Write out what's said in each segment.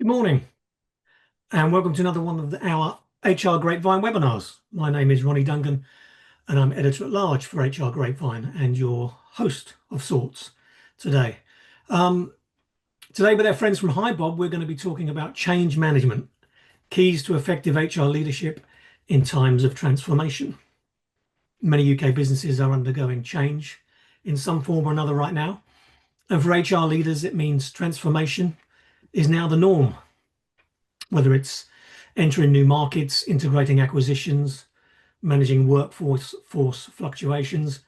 Good morning, and welcome to another one of our HR Grapevine webinars. My name is Ronnie Duncan, and I'm editor at large for HR Grapevine and your host of sorts today. Um, Today, with our friends from HiBob, we're going to be talking about change management, keys to effective HR leadership in times of transformation. Many UK businesses are undergoing change in some form or another right now, and for HR leaders, it means transformation is now the norm, whether it's entering new markets, integrating acquisitions, managing workforce fluctuations,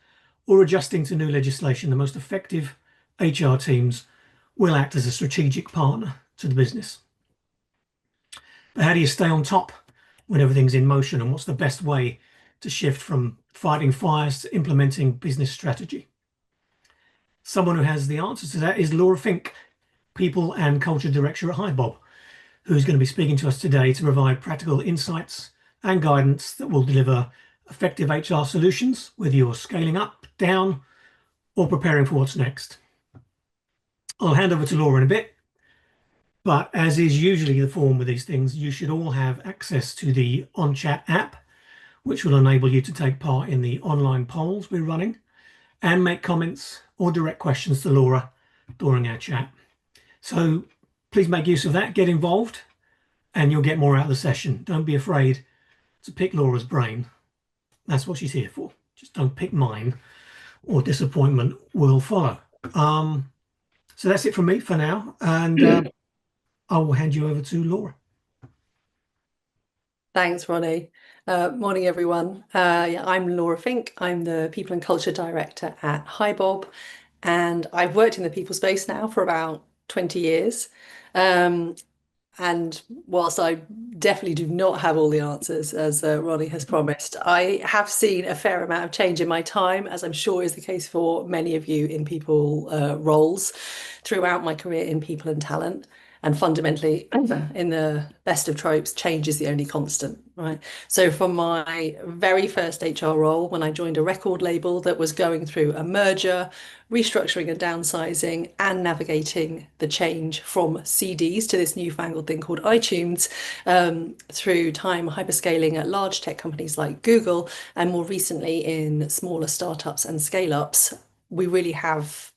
or adjusting to new legislation. The most effective HR teams will act as a strategic partner to the business. But how do you stay on top when everything's in motion, and what's the best way to shift from fighting fires to implementing business strategy? Someone who has the answers to that is Laura Fink, People and Culture Director at HiBob, who's going to be speaking to us today to provide practical insights and guidance that will deliver effective HR solutions, whether you're scaling up, down, or preparing for what's next. I'll hand over to Laura in a bit, but as is usually the form with these things, you should all have access to the OnChat app, which will enable you to take part in the online polls we're running and make comments or direct questions to Laura during our chat. So please make use of that, get involved, and you'll get more out of the session. Don't be afraid to pick Laura's brain. That's what she's here for. Just don't pick mine, or disappointment will follow. So that's it from me for now, and I will hand you over to Laura. Thanks, Ronnie. Morning, everyone. Yeah, I'm Laura Fink. I'm the People and Culture Director at HiBob, and I've worked in the people space now for about 20 years. And whilst I definitely do not have all the answers, as Ronnie has promised, I have seen a fair amount of change in my time, as I'm sure is the case for many of you in people roles throughout my career in people and talent. And fundamentally, in the best of tropes, change is the only constant, right? So from my very first HR role, when I joined a record label that was going through a merger, restructuring and downsizing, and navigating the change from CDs to this newfangled thing called iTunes, through time hyperscaling at large tech companies like Google, and more recently in smaller startups and scale-ups, we really have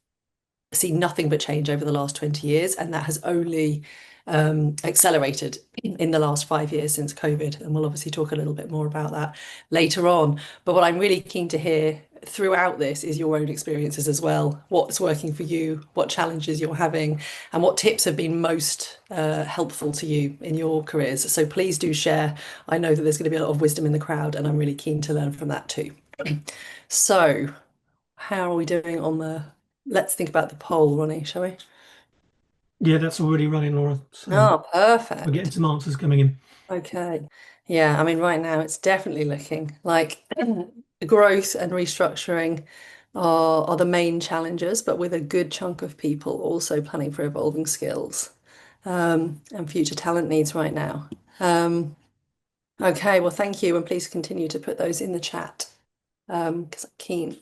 seen nothing but change over the last 20 years, and that has only accelerated in the last 5 years since COVID. And we'll obviously talk a little bit more about that later on. But what I'm really keen to hear throughout this is your own experiences as well. What's working for you, what challenges you're having, and what tips have been most helpful to you in your careers. So please do share. I know that there's going to be a lot of wisdom in the crowd, and I'm really keen to learn from that too. So, how are we doing on the let's think about the poll, Ronnie, shall we? Yeah, that's already running, Laura. So Oh, we're getting perfect. some answers coming in. Okay. Yeah, I mean, right now it's definitely looking like growth and restructuring are the main challenges, but with a good chunk of people also planning for evolving skills and future talent needs right now. Okay, well, thank you, and please continue to put those in the chat because I'm keen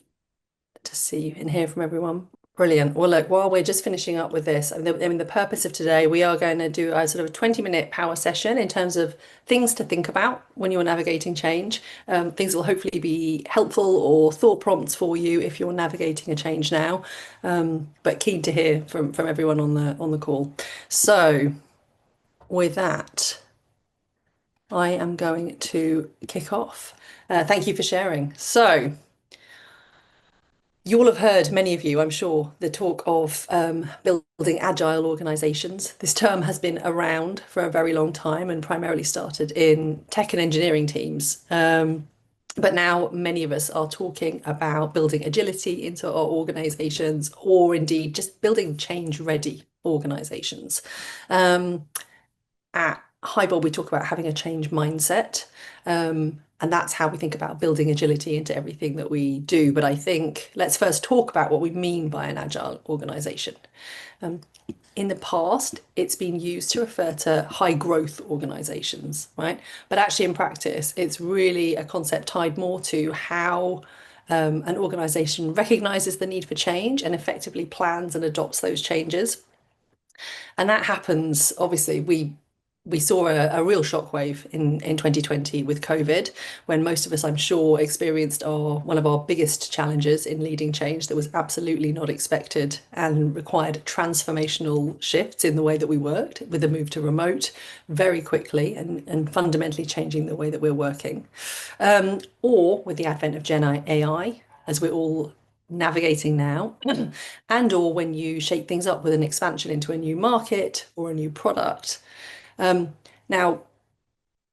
to see and hear from everyone. Brilliant. Well, look, while we're just finishing up with this, I mean, the purpose of today, we are going to do a sort of 20-minute power session in terms of things to think about when you're navigating change. Things that will hopefully be helpful or thought prompts for you if you're navigating a change now. But keen to hear from everyone on the call. So, with that, I am going to kick off. Thank you for sharing. So. You all have heard, many of you, I'm sure, the talk of building agile organizations. This term has been around for a very long time and primarily started in tech and engineering teams. But now many of us are talking about building agility into our organizations, or indeed just building change-ready organizations. At HiBob, we talk about having a change mindset. And that's how we think about building agility into everything that we do. But I think let's first talk about what we mean by an agile organization. In the past, it's been used to refer to high growth organizations, right? But actually, in practice, it's really a concept tied more to how an organization recognizes the need for change and effectively plans and adopts those changes. And that happens, obviously, we saw a real shockwave in 2020 with COVID, when most of us, I'm sure, experienced one of our biggest challenges in leading change that was absolutely not expected and required transformational shifts in the way that we worked, with the move to remote very quickly and fundamentally changing the way that we're working. Or with the advent of Gen AI, as we're all navigating now, and or when you shake things up with an expansion into a new market or a new product. Now,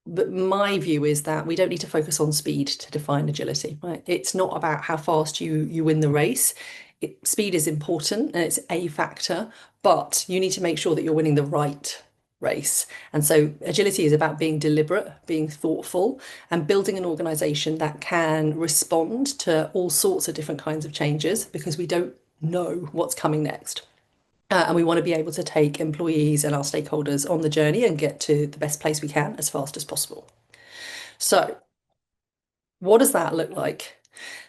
but my view is that we don't need to focus on speed to define agility, right? It's not about how fast you win the race. Speed is important and it's a factor, but you need to make sure that you're winning the right race. And so agility is about being deliberate, being thoughtful, and building an organization that can respond to all sorts of different kinds of changes because we don't know what's coming next. And we want to be able to take employees and our stakeholders on the journey and get to the best place we can as fast as possible. So, what does that look like?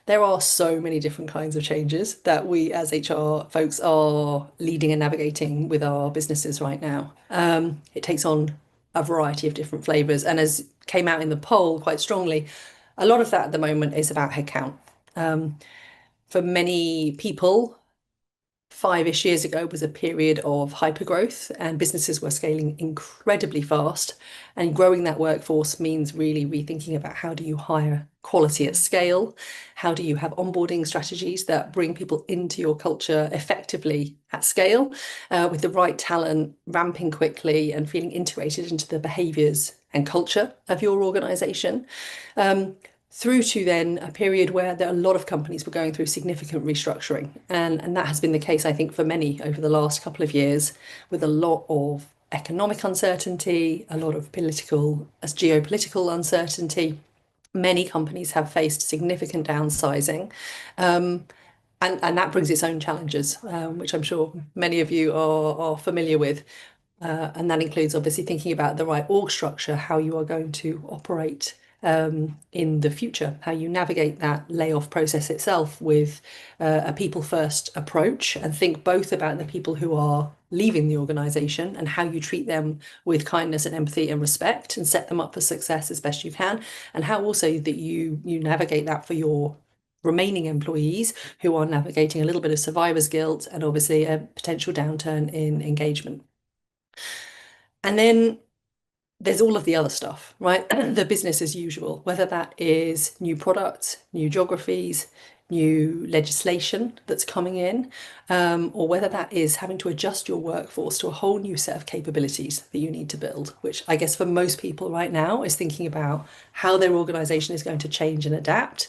There are so many different kinds of changes that we as HR folks are leading and navigating with our businesses right now. It takes on a variety of different flavors. And as came out in the poll quite strongly, a lot of that at the moment is about headcount. For many people, 5-ish years ago was a period of hypergrowth and businesses were scaling incredibly fast. And growing that workforce means really rethinking about how do you hire quality at scale? How do you have onboarding strategies that bring people into your culture effectively at scale, with the right talent, ramping quickly and feeling integrated into the behaviors and culture of your organization? Through to then a period where a lot of companies were going through significant restructuring. And that has been the case, I think, for many over the last couple of years, with a lot of economic uncertainty, a lot of geopolitical uncertainty. Many companies have faced significant downsizing. And that brings its own challenges, which I'm sure many of you are familiar with. And that includes obviously thinking about the right org structure, how you are going to operate in the future, how you navigate that layoff process itself with a people first approach, and think both about the people who are leaving the organization and how you treat them with kindness and empathy and respect and set them up for success as best you can, and how also that you navigate that for your remaining employees who are navigating a little bit of survivor's guilt and obviously a potential downturn in engagement. And then there's all of the other stuff, right? The business as usual, whether that is new products, new geographies, new legislation that's coming in, or whether that is having to adjust your workforce to a whole new set of capabilities that you need to build, which I guess for most people right now is thinking about how their organization is going to change and adapt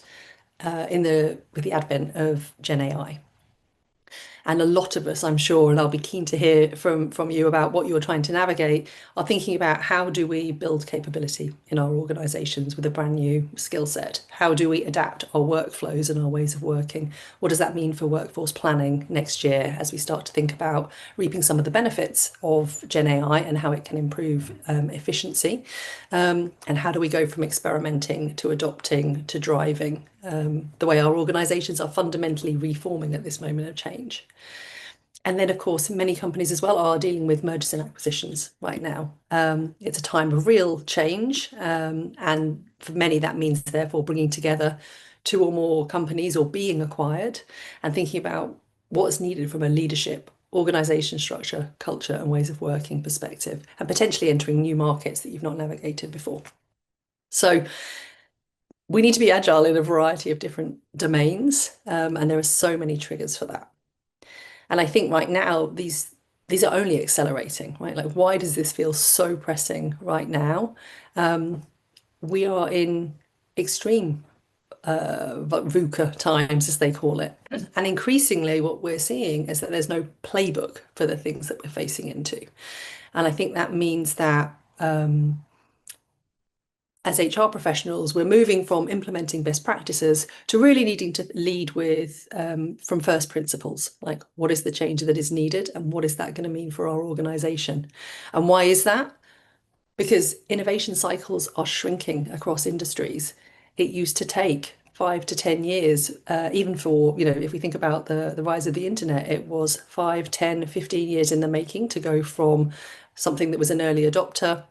with the advent of Gen AI. And a lot of us, I'm sure, and I'll be keen to hear from you about what you're trying to navigate, are thinking about how do we build capability in our organizations with a brand new skill set? How do we adapt our workflows and our ways of working? What does that mean for workforce planning next year as we start to think about reaping some of the benefits of Gen AI and how it can improve efficiency? And how do we go from experimenting to adopting to driving the way our organizations are fundamentally reforming at this moment of change? And then, of course, many companies as well are dealing with mergers and acquisitions right now. It's a time of real change. And for many, that means therefore bringing together two or more companies or being acquired and thinking about what's needed from a leadership, organization structure, culture, and ways of working perspective, and potentially entering new markets that you've not navigated before. So we need to be agile in a variety of different domains, and there are so many triggers for that. And I think right now these are only accelerating, right? Like, why does this feel so pressing right now? We are in extreme VUCA times, as they call it. And increasingly, what we're seeing is that there's no playbook for the things that we're facing into. And I think that means that as HR professionals, we're moving from implementing best practices to really needing to lead with from first principles, like what is the change that is needed and what is that going to mean for our organization? And why is that? Because innovation cycles are shrinking across industries. It used to take 5 to 10 years. Even for, if we think about the rise of the internet, it was 5, 10, 15 years in the making to go from something that was an early adopter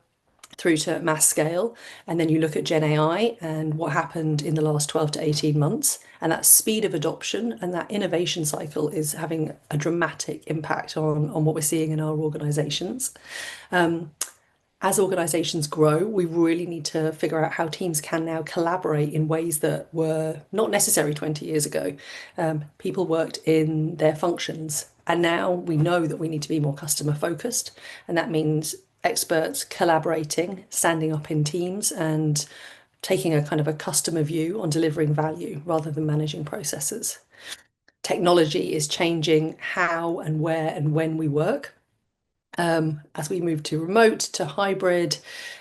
through to mass scale. And then you look at Gen AI and what happened in the last 12 to 18 months. And that speed of adoption and that innovation cycle is having a dramatic impact on what we're seeing in our organizations. As organizations grow, we really need to figure out how teams can now collaborate in ways that were not necessary 20 years ago. People worked in their functions, and now we know that we need to be more customer focused. And that means experts collaborating, standing up in teams, and taking a kind of a customer view on delivering value rather than managing processes. Technology is changing how and where and when we work. As we move to remote, to hybrid,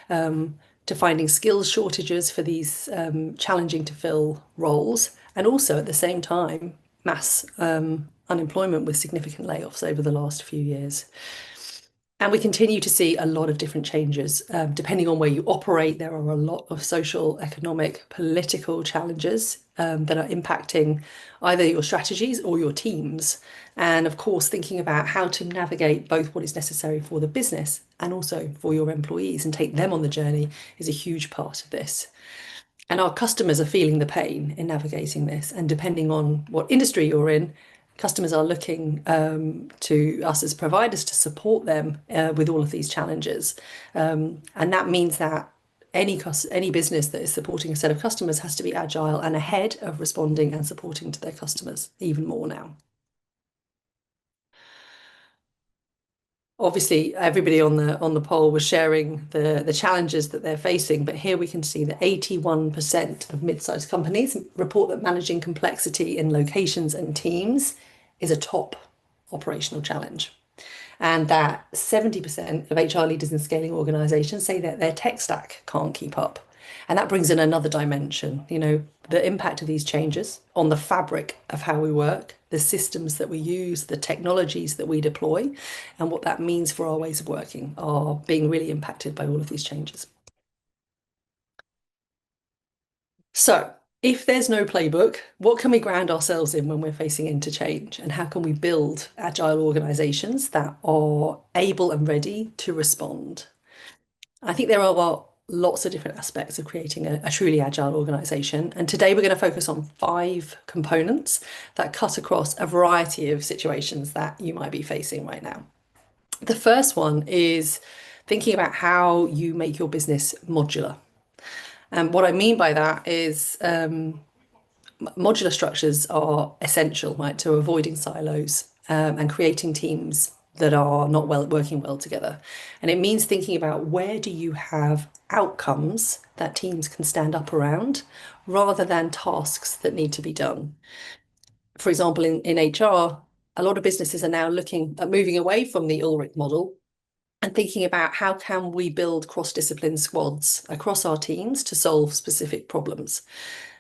to finding skills shortages for these challenging to fill roles, and also at the same time, mass unemployment with significant layoffs over the last few years. And we continue to see a lot of different changes. Depending on where you operate, there are a lot of social, economic, political challenges that are impacting either your strategies or your teams. And of course, thinking about how to navigate both what is necessary for the business and also for your employees and take them on the journey is a huge part of this. And our customers are feeling the pain in navigating this. And depending on what industry you're in, customers are looking to us as providers to support them with all of these challenges. And that means that any business that is supporting a set of customers has to be agile and ahead of responding and supporting to their customers even more now. Obviously, everybody on the poll was sharing the challenges that they're facing, but here we can see that 81% of mid-sized companies report that managing complexity in locations and teams is a top operational challenge, and that 70% of HR leaders in scaling organizations say that their tech stack can't keep up. And that brings in another dimension, the impact of these changes on the fabric of how we work, the systems that we use, the technologies that we deploy, and what that means for our ways of working are being really impacted by all of these changes. So, if there's no playbook, what can we ground ourselves in when we're facing into change? And how can we build agile organizations that are able and ready to respond? I think there are lots of different aspects of creating a truly agile organization. And today we're going to focus on 5 components that cut across a variety of situations that you might be facing right now. The first one is thinking about how you make your business modular. And what I mean by that is modular structures are essential, right, to avoiding silos and creating teams that are not working well together. And it means thinking about where do you have outcomes that teams can stand up around rather than tasks that need to be done. For example, in HR, a lot of businesses are now looking at moving away from the Ulrich model and thinking about how can we build cross-discipline squads across our teams to solve specific problems.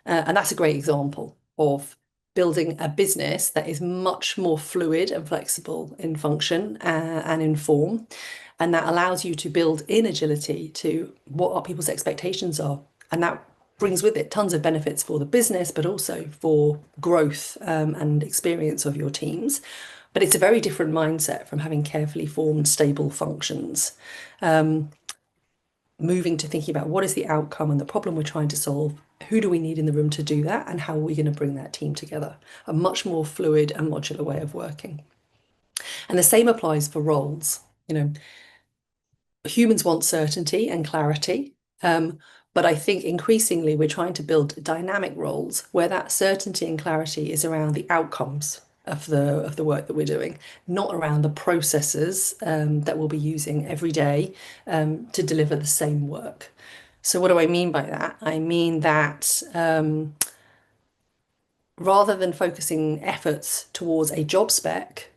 And that's a great example of building a business that is much more fluid and flexible in function and in form. And that allows you to build in agility to what our people's expectations are. And that brings with it tons of benefits for the business, but also for growth and experience of your teams. But it's a very different mindset from having carefully formed, stable functions. Moving to thinking about what is the outcome and the problem we're trying to solve, who do we need in the room to do that, and how are we going to bring that team together? A much more fluid and modular way of working. And the same applies for roles. Humans want certainty and clarity, but I think increasingly we're trying to build dynamic roles where that certainty and clarity is around the outcomes of the work that we're doing, not around the processes that we'll be using every day to deliver the same work. So what do I mean by that? I mean that rather than focusing efforts towards a job spec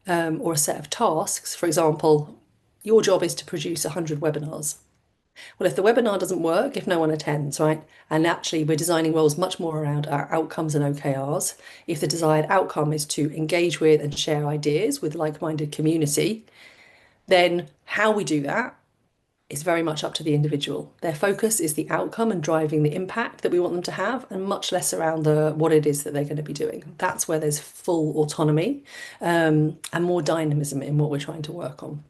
or a set of tasks, for example, your job is to produce 100 webinars. Well, if the webinar doesn't work, if no one attends, right? And actually, we're designing roles much more around our outcomes and OKRs. If the desired outcome is to engage with and share ideas with like-minded community, then how we do that is very much up to the individual. Their focus is the outcome and driving the impact that we want them to have, and much less around the what it is that they're going to be doing. That's where there's full autonomy and more dynamism in what we're trying to work on.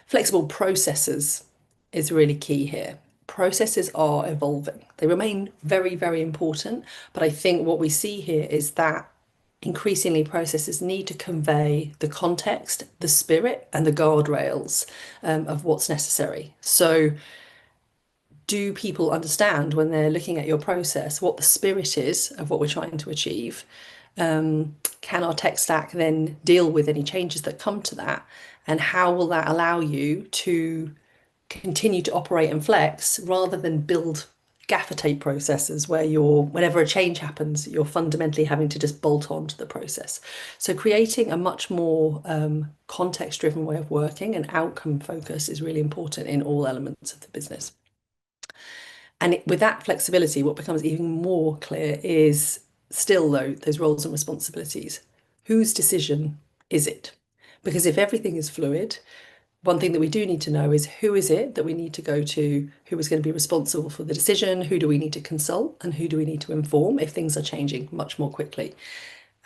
Flexible processes is really key here. Processes are evolving. They remain very, very important, but I think what we see here is that increasingly processes need to convey the context, the spirit, and the guardrails of what's necessary. So, do people understand when they're looking at your process what the spirit is of what we're trying to achieve? Can our tech stack then deal with any changes that come to that? And how will that allow you to continue to operate and flex rather than build gaffer tape processes where whenever a change happens, you're fundamentally having to just bolt on to the process. So creating a much more context-driven way of working and outcome focus is really important in all elements of the business. And with that flexibility, what becomes even more clear is still, though, those roles and responsibilities. Whose decision is it? Because if everything is fluid, one thing that we do need to know is who is it that we need to go to, who is going to be responsible for the decision, who do we need to consult, and who do we need to inform if things are changing much more quickly.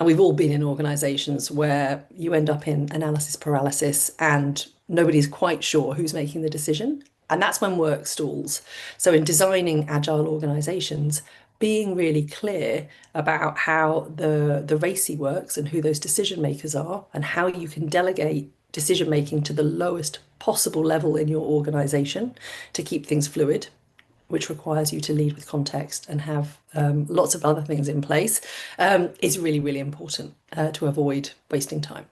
And we've all been in organizations where you end up in analysis paralysis and nobody's quite sure who's making the decision. And that's when work stalls. So, in designing agile organizations, being really clear about how the RACI works and who those decision makers are, and how you can delegate decision making to the lowest possible level in your organization to keep things fluid, which requires you to lead with context and have lots of other things in place, is really, really important to avoid wasting time.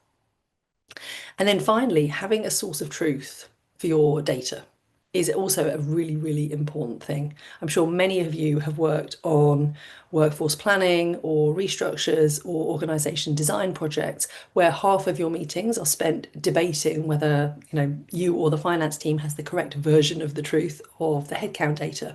And then finally, having a source of truth for your data is also a really, really important thing. I'm sure many of you have worked on workforce planning or restructures or organization design projects where half of your meetings are spent debating whether, you or the finance team has the correct version of the truth of the headcount data.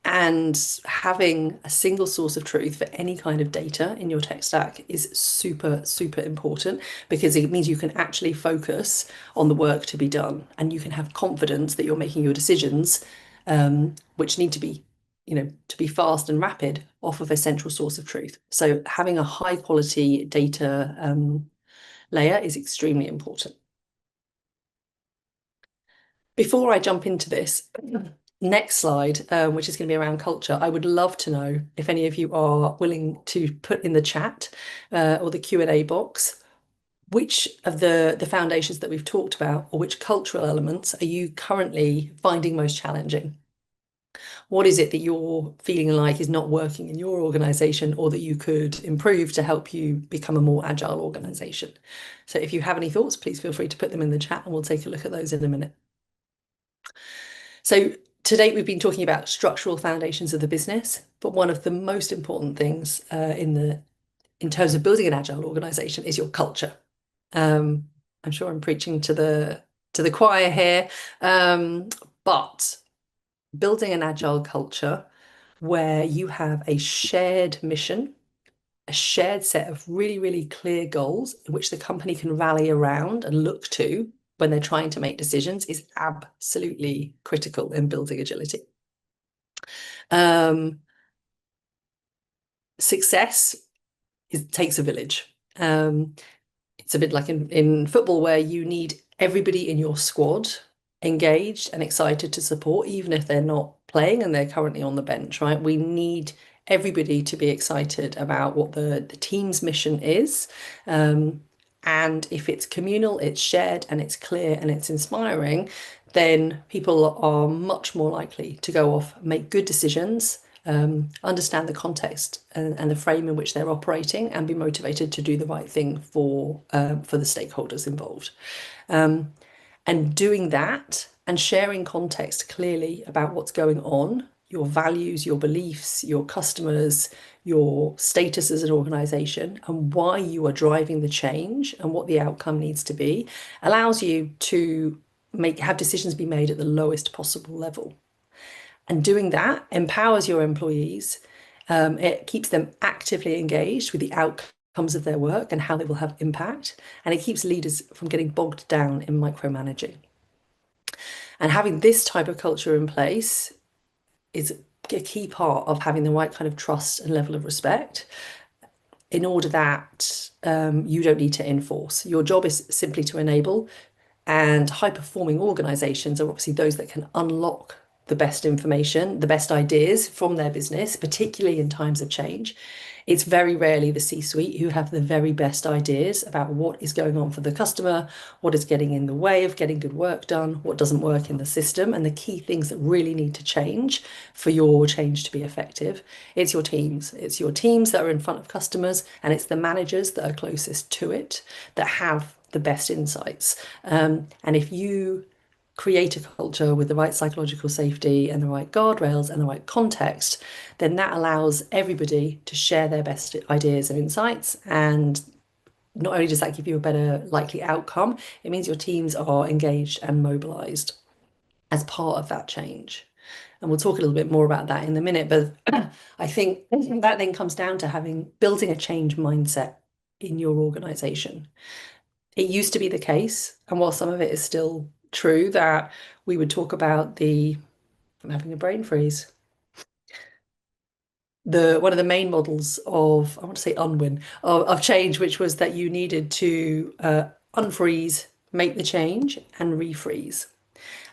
And having a single source of truth for any kind of data in your tech stack is super, super important because it means you can actually focus on the work to be done and you can have confidence that you're making your decisions, which need to be, to be fast and rapid off of a central source of truth. So having a high quality data layer is extremely important. Before I jump into this, next slide, which is going to be around culture, I would love to know if any of you are willing to put in the chat or the Q&A box, which of the foundations that we've talked about or which cultural elements are you currently finding most challenging? What is it that you're feeling like is not working in your organization or that you could improve to help you become a more agile organization? So if you have any thoughts, please feel free to put them in the chat and we'll take a look at those in a minute. So to date, we've been talking about structural foundations of the business, but one of the most important things in terms of building an agile organization is your culture. I'm sure I'm preaching to the choir here, but building an agile culture where you have a shared mission, a shared set of really, really clear goals in which the company can rally around and look to when they're trying to make decisions is absolutely critical in building agility. Success takes a village. It's a bit like in football where you need everybody in your squad engaged and excited to support, even if they're not playing and they're currently on the bench, right? We need everybody to be excited about what the team's mission is. And if it's communal, it's shared and it's clear and it's inspiring, then people are much more likely to go off, make good decisions, understand the context and the frame in which they're operating, and be motivated to do the right thing for the stakeholders involved. And doing that and sharing context clearly about what's going on, your values, your beliefs, your customers, your status as an organization, and why you are driving the change and what the outcome needs to be, allows you to have decisions be made at the lowest possible level. And doing that empowers your employees. It keeps them actively engaged with the outcomes of their work and how they will have impact. And it keeps leaders from getting bogged down in micromanaging. And having this type of culture in place is a key part of having the right kind of trust and level of respect in order that you don't need to enforce. Your job is simply to enable, and high-performing organizations are obviously those that can unlock the best information, the best ideas from their business, particularly in times of change. It's very rarely the C-suite who have the very best ideas about what is going on for the customer, what is getting in the way of getting good work done, what doesn't work in the system, and the key things that really need to change for your change to be effective. It's your teams. It's your teams that are in front of customers, and it's the managers that are closest to it that have the best insights. And if you create a culture with the right psychological safety and the right guardrails and the right context, then that allows everybody to share their best ideas and insights. And not only does that give you a better likely outcome, it means your teams are engaged and mobilized as part of that change. And we'll talk a little bit more about that in a minute. But I think that then comes down to building a change mindset in your organization. It used to be the case, and while some of it is still true, that we would talk about I'm having a brain freeze. One of the main models of, I want to say unwin, of change, which was that you needed to unfreeze, make the change, and refreeze.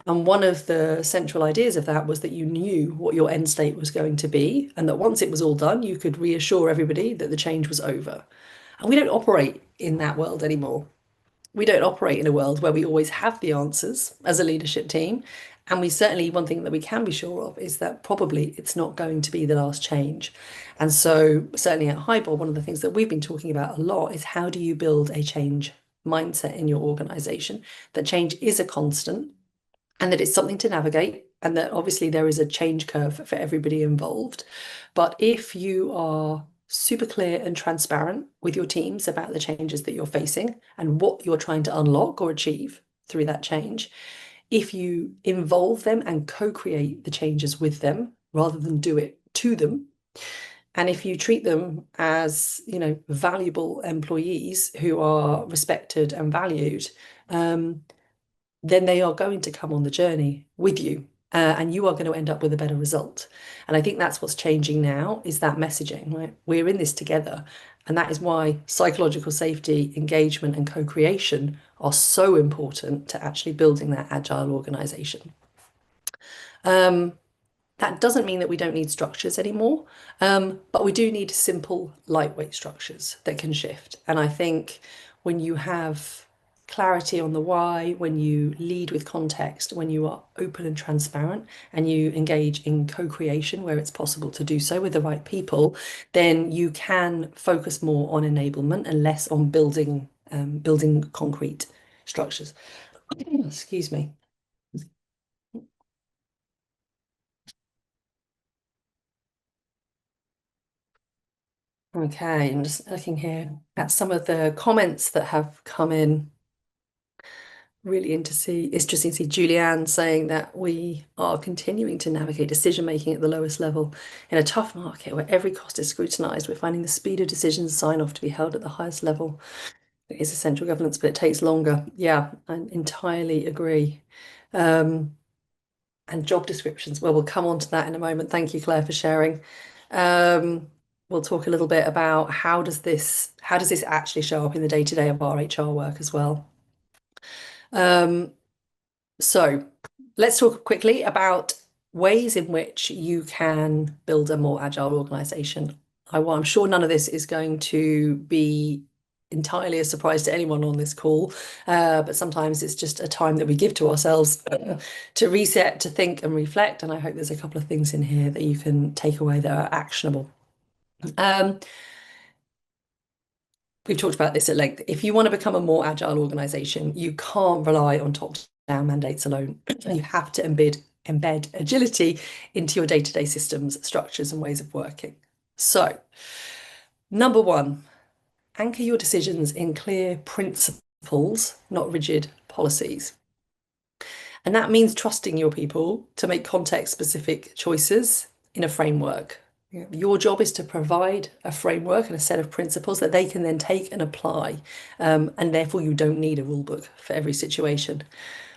And one of the central ideas of that was that you knew what your end state was going to be, and that once it was all done, you could reassure everybody that the change was over. And we don't operate in that world anymore. We don't operate in a world where we always have the answers as a leadership team. And we certainly, one thing that we can be sure of is that probably it's not going to be the last change. And so, certainly at Highball, one of the things that we've been talking about a lot is how do you build a change mindset in your organization? That change is a constant and that it's something to navigate, and that obviously there is a change curve for everybody involved. But if you are super clear and transparent with your teams about the changes that you're facing and what you're trying to unlock or achieve through that change, if you involve them and co-create the changes with them rather than do it to them, and if you treat them as, valuable employees who are respected and valued, then they are going to come on the journey with you. And you are going to end up with a better result. And I think that's what's changing now is that messaging, right? We're in this together. And that is why psychological safety, engagement, and co-creation are so important to actually building that agile organization. Um, that doesn't mean that we don't need structures anymore, but we do need simple, lightweight structures that can shift. And I think when you have clarity on the why, when you lead with context, when you are open and transparent, and you engage in co-creation where it's possible to do so with the right people, then you can focus more on enablement and less on building concrete structures. Excuse me. Okay, I'm just looking here at some of the comments that have come in. Really interesting to see Julianne saying that we are continuing to navigate decision making at the lowest level in a tough market where every cost is scrutinized. We're finding the speed of decisions sign off to be held at the highest level. It is essential governance, but it takes longer. Yeah, I entirely agree. And job descriptions. Well, we'll come on to that in a moment. Thank you, Claire, for sharing. We'll talk a little bit about how does this actually show up in the day-to-day of our HR work as well. So let's talk quickly about ways in which you can build a more agile organization. I'm sure none of this is going to be entirely a surprise to anyone on this call, but sometimes it's just a time that we give to ourselves to reset, to think and reflect. And I hope there's a couple of things in here that you can take away that are actionable. We've talked about this at length. If you want to become a more agile organization, you can't rely on top-down mandates alone. You have to embed agility into your day-to-day systems, structures, and ways of working. So, number one, anchor your decisions in clear principles, not rigid policies. And that means trusting your people to make context-specific choices in a framework. Yeah. Your job is to provide a framework and a set of principles that they can then take and apply. And therefore, you don't need a rule book for every situation.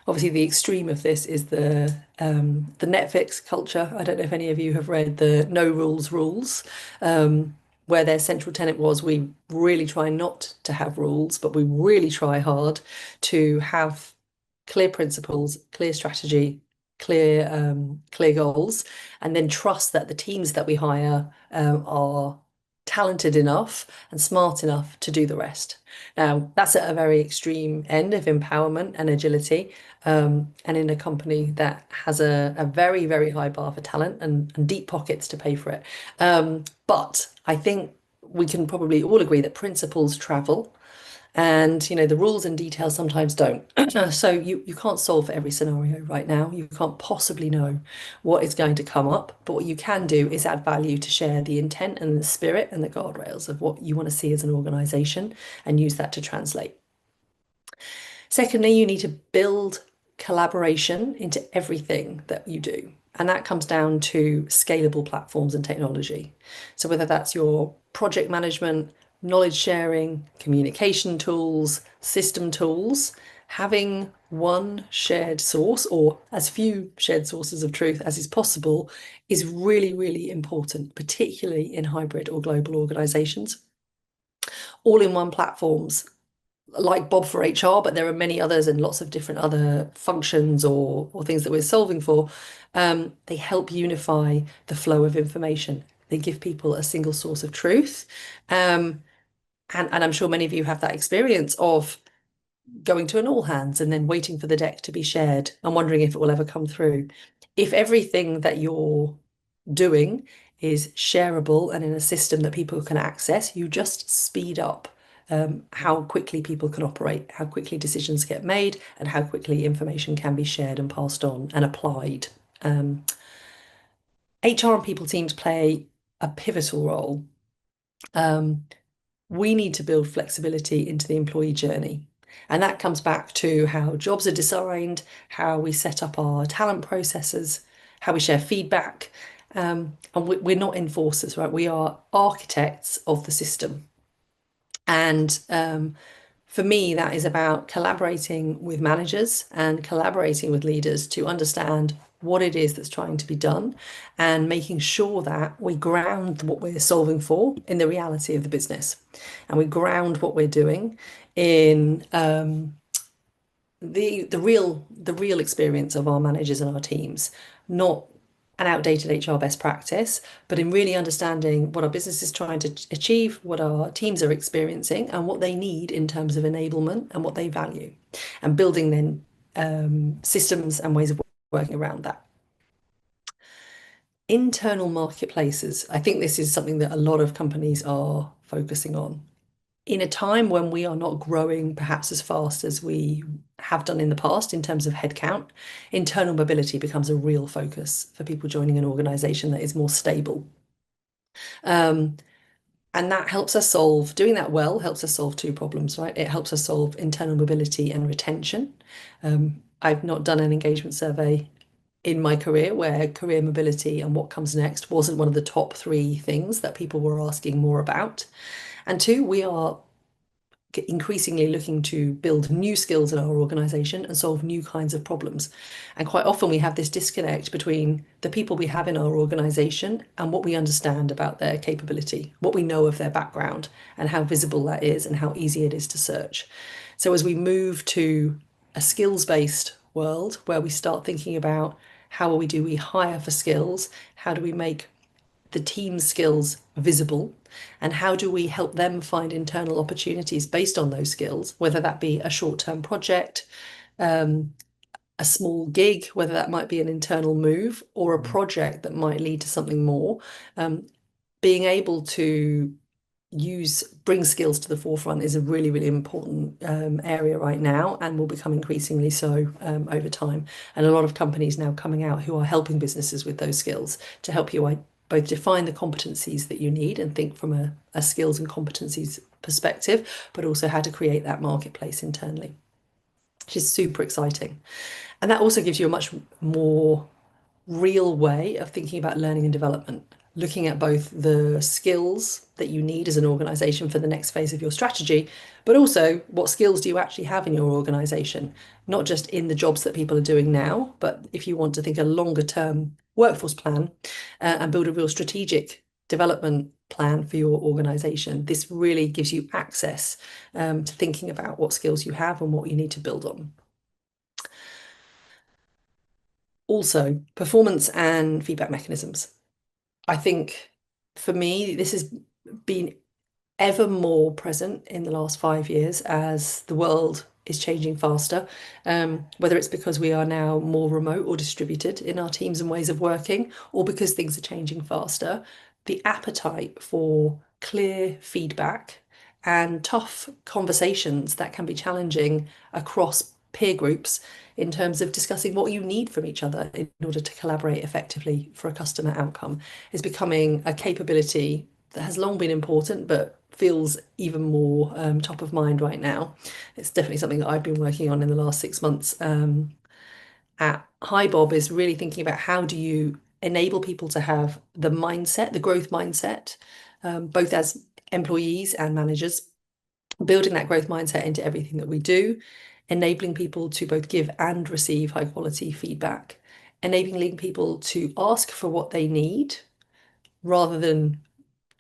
Obviously, the extreme of this is the Netflix culture. I don't know if any of you have read the No Rules Rules, where their central tenet was we really try not to have rules, but we really try hard to have clear principles, clear strategy, clear goals, and then trust that the teams that we hire are talented enough and smart enough to do the rest. Now, that's at a very extreme end of empowerment and agility, and in a company that has a very, very high bar for talent and deep pockets to pay for it. But I think we can probably all agree that principles travel. And the rules and details sometimes don't. So you can't solve for every scenario right now. You can't possibly know what is going to come up. But what you can do is add value to share the intent and the spirit and the guardrails of what you want to see as an organization and use that to translate. Secondly, you need to build collaboration into everything that you do. And that comes down to scalable platforms and technology. So whether that's your project management, knowledge sharing, communication tools, system tools, having one shared source or as few shared sources of truth as is possible is really, really important, particularly in hybrid or global organizations. All-in-one platforms like Bob for HR, but there are many others and lots of different other functions or things that we're solving for. They help unify the flow of information. They give people a single source of truth. And I'm sure many of you have that experience of going to an all hands and then waiting for the deck to be shared and wondering if it will ever come through. If everything that you're doing is shareable and in a system that people can access, you just speed up how quickly people can operate, how quickly decisions get made, and how quickly information can be shared and passed on and applied. HR and people teams play a pivotal role. Um, we need to build flexibility into the employee journey. And that comes back to how jobs are designed, how we set up our talent processes, how we share feedback. And we're not enforcers, right? We are architects of the system. And for me, that is about collaborating with managers and collaborating with leaders to understand what it is that's trying to be done and making sure that we ground what we're solving for in the reality of the business. And we ground what we're doing in the real experience of our managers and our teams, not an outdated HR best practice, but in really understanding what our business is trying to achieve, what our teams are experiencing, and what they need in terms of enablement and what they value, and building then systems and ways of working around that. Internal marketplaces. I think this is something that a lot of companies are focusing on in a time when we are not growing perhaps as fast as we have done in the past in terms of headcount, internal mobility becomes a real focus for people joining an organization that is more stable. Um, and that helps us solve, doing that well helps us solve two problems, right? It helps us solve internal mobility and retention. I've not done an engagement survey in my career where career mobility and what comes next wasn't one of the top three things that people were asking more about. And two, we are increasingly looking to build new skills in our organization and solve new kinds of problems. And quite often we have this disconnect between the people we have in our organization and what we understand about their capability, what we know of their background, and how visible that is and how easy it is to search. So as we move to a skills-based world where we start thinking about how do we hire for skills, how do we make the team's skills visible, and how do we help them find internal opportunities based on those skills, whether that be a short-term project, a small gig, whether that might be an internal move or a project that might lead to something more. Being able to bring skills to the forefront is a really, really important area right now and will become increasingly so over time. And a lot of companies now coming out who are helping businesses with those skills to help you both define the competencies that you need and think from a skills and competencies perspective, but also how to create that marketplace internally, which is super exciting. And that also gives you a much more real way of thinking about learning and development. looking at both the skills that you need as an organization for the next phase of your strategy, but also what skills do you actually have in your organization, not just in the jobs that people are doing now, but if you want to think a longer term workforce plan and build a real strategic development plan for your organization. This really gives you access to thinking about what skills you have and what you need to build on. Also, performance and feedback mechanisms. I think for me, this has been ever more present in the last 5 years as the world is changing faster, whether it's because we are now more remote or distributed in our teams and ways of working, or because things are changing faster. The appetite for clear feedback and tough conversations that can be challenging across peer groups in terms of discussing what you need from each other in order to collaborate effectively for a customer outcome is becoming a capability that has long been important, but feels even more top of mind right now. It's definitely something that I've been working on in the last 6 months at Hi Bob, is really thinking about how do you enable people to have the mindset, the growth mindset, both as employees and managers, building that growth mindset into everything that we do, enabling people to both give and receive high quality feedback, enabling people to ask for what they need rather than,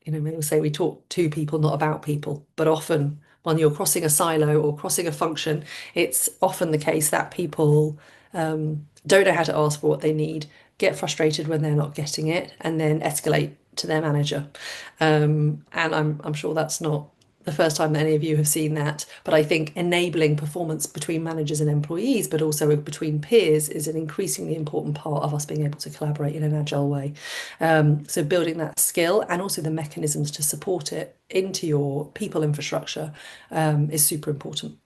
we'll say we talk to people, not about people, but often when you're crossing a silo or crossing a function, it's often the case that people don't know how to ask for what they need, get frustrated when they're not getting it, and then escalate to their manager. And I'm sure that's not the first time that any of you have seen that, but I think enabling performance between managers and employees, but also between peers, is an increasingly important part of us being able to collaborate in an agile way. So building that skill and also the mechanisms to support it into your people infrastructure is super important.